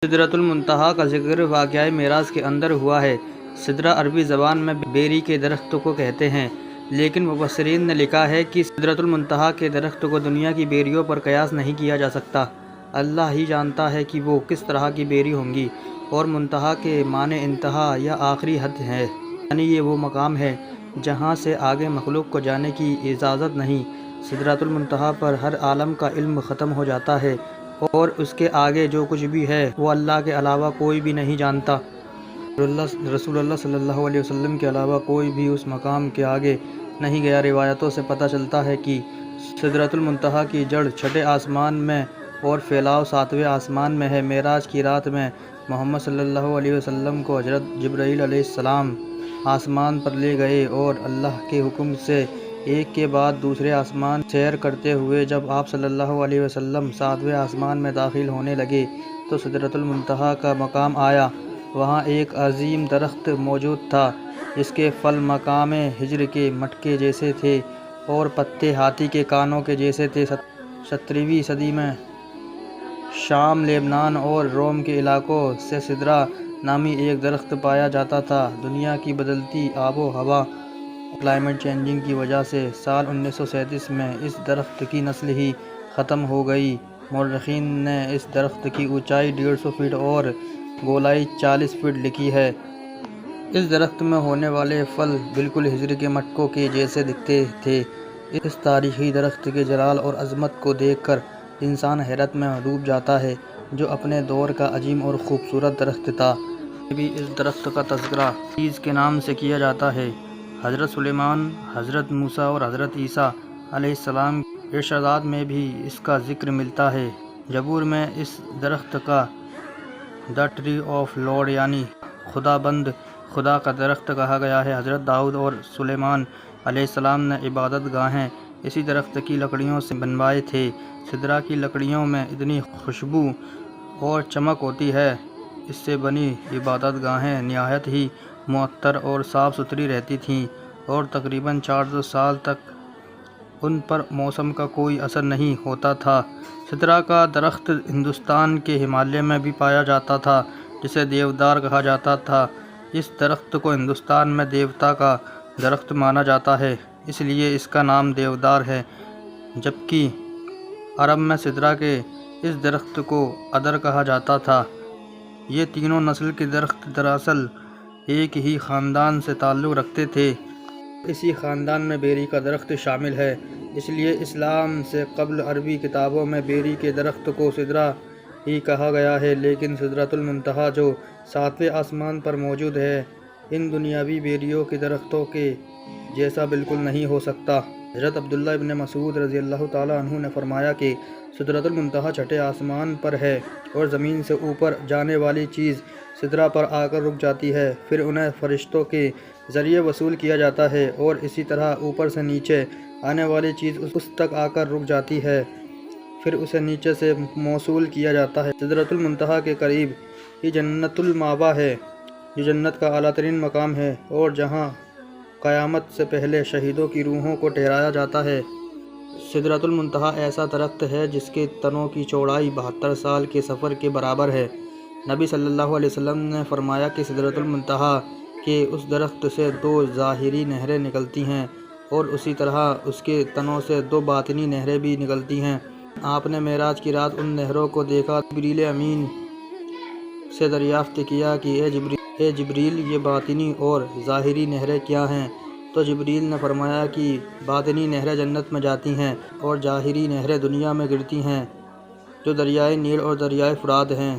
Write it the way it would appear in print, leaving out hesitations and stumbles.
سدرۃ المنتہا کا ذکر واقعہ معراج کے اندر ہوا ہے۔ سدرہ عربی زبان میں بیری کے درخت کو کہتے ہیں، لیکن مفسرین نے لکھا ہے کہ سدرۃ المنتہا کے درخت کو دنیا کی بیریوں پر قیاس نہیں کیا جا سکتا۔ اللہ ہی جانتا ہے کہ وہ کس طرح کی بیری ہوں گی، اور منتہا کے معنی انتہا یا آخری حد ہے، یعنی یہ وہ مقام ہے جہاں سے آگے مخلوق کو جانے کی اجازت نہیں۔ سدرۃ المنتہا پر ہر عالم کا علم ختم ہو جاتا ہے، اور اس کے آگے جو کچھ بھی ہے وہ اللہ کے علاوہ کوئی بھی نہیں جانتا۔ رسول اللہ صلی اللہ علیہ وسلم کے علاوہ کوئی بھی اس مقام کے آگے نہیں گیا۔ روایتوں سے پتہ چلتا ہے کہ سدرۃ المنتہا کی جڑ چھٹے آسمان میں اور پھیلاؤ ساتویں آسمان میں ہے۔ معراج کی رات میں محمد صلی اللہ علیہ وسلم کو حضرت جبرائیل علیہ السلام آسمان پر لے گئے، اور اللہ کے حکم سے ایک کے بعد دوسرے آسمان سیر کرتے ہوئے جب آپ صلی اللہ علیہ وسلم ساتویں آسمان میں داخل ہونے لگے تو سدرۃ المنتہا کا مقام آیا۔ وہاں ایک عظیم درخت موجود تھا جس کے پھل مقام ہجر کے مٹکے جیسے تھے اور پتے ہاتھی کے کانوں کے جیسے تھے۔ 17ویں صدی میں شام، لبنان اور روم کے علاقوں سے سدرہ نامی ایک درخت پایا جاتا تھا۔ دنیا کی بدلتی آب و ہوا کلائمیٹ چینجنگ کی وجہ سے سال 1937 میں اس درخت کی نسل ہی ختم ہو گئی۔ مورخین نے اس درخت کی اونچائی 150 فٹ اور گولائی 40 فٹ لکھی ہے۔ اس درخت میں ہونے والے پھل بالکل ہجر کے مٹکوں کے جیسے دکھتے تھے۔ اس تاریخی درخت کے جلال اور عظمت کو دیکھ کر انسان حیرت میں ڈوب جاتا ہے، جو اپنے دور کا عظیم اور خوبصورت درخت تھا۔ بھی اس درخت کا تذکرہ عزیز کے نام سے کیا جاتا ہے۔ حضرت سلیمان، حضرت موسیٰ اور حضرت عیسیٰ علیہ السلام کے ارشادات میں بھی اس کا ذکر ملتا ہے۔ زبور میں اس درخت کا "دی ٹری آف لارڈ" یعنی خدا بند، خدا کا درخت کہا گیا ہے۔ حضرت داؤد اور سلیمان علیہ السلام نے عبادت گاہیں اسی درخت کی لکڑیوں سے بنوائے تھے۔ سدرہ کی لکڑیوں میں اتنی خوشبو اور چمک ہوتی ہے، اس سے بنی عبادت گاہیں نہایت ہی معطر اور صاف ستھری رہتی تھیں، اور تقریباً 400 سال تک ان پر موسم کا کوئی اثر نہیں ہوتا تھا۔ سدرہ کا درخت ہندوستان کے ہمالیہ میں بھی پایا جاتا تھا، جسے دیودار کہا جاتا تھا۔ اس درخت کو ہندوستان میں دیوتا کا درخت مانا جاتا ہے، اس لیے اس کا نام دیودار ہے، جبکہ عرب میں سدرہ کے اس درخت کو ادر کہا جاتا تھا۔ یہ تینوں نسل کے درخت دراصل ایک ہی خاندان سے تعلق رکھتے تھے۔ اسی خاندان میں بیری کا درخت شامل ہے، اس لیے اسلام سے قبل عربی کتابوں میں بیری کے درخت کو سدرہ ہی کہا گیا ہے۔ لیکن سدرۃ المنتہا جو ساتویں آسمان پر موجود ہے، ان دنیاوی بیریوں کے درختوں کے جیسا بالکل نہیں ہو سکتا۔ حضرت عبداللہ ابن مسعود رضی اللہ تعالیٰ عنہ نے فرمایا کہ سدرۃ المنتہا چھٹے آسمان پر ہے، اور زمین سے اوپر جانے والی چیز سدرہ پر آ کر رک جاتی ہے، پھر انہیں فرشتوں کے ذریعے وصول کیا جاتا ہے، اور اسی طرح اوپر سے نیچے آنے والی چیز اس تک آ کر رک جاتی ہے، پھر اسے نیچے سے موصول کیا جاتا ہے۔ سدرۃ المنتہا کے قریب ہی جنت المأویٰ ہے، جو جنت کا اعلیٰ ترین مقام ہے، اور جہاں قیامت سے پہلے شہیدوں کی روحوں کو ٹھہرایا جاتا ہے۔ سدرۃ المنتہا ایسا درخت ہے جس کے تنوں کی چوڑائی 72 سال کے سفر کے برابر ہے۔ نبی صلی اللہ علیہ وسلم نے فرمایا کہ سدرۃ المنتہا کے اس درخت سے 2 ظاہری نہریں نکلتی ہیں، اور اسی طرح اس کے تنوں سے 2 باطنی نہریں بھی نکلتی ہیں۔ آپ نے معراج کی رات ان نہروں کو دیکھا۔ جبریل امین سے دریافت کیا کہ اے جبریل، یہ باطنی اور ظاہری نہریں کیا ہیں؟ تو جبریل نے فرمایا کہ باطنی نہریں جنت میں جاتی ہیں، اور ظاہری نہریں دنیا میں گرتی ہیں، جو دریائے نیل اور دریائے فرات ہیں۔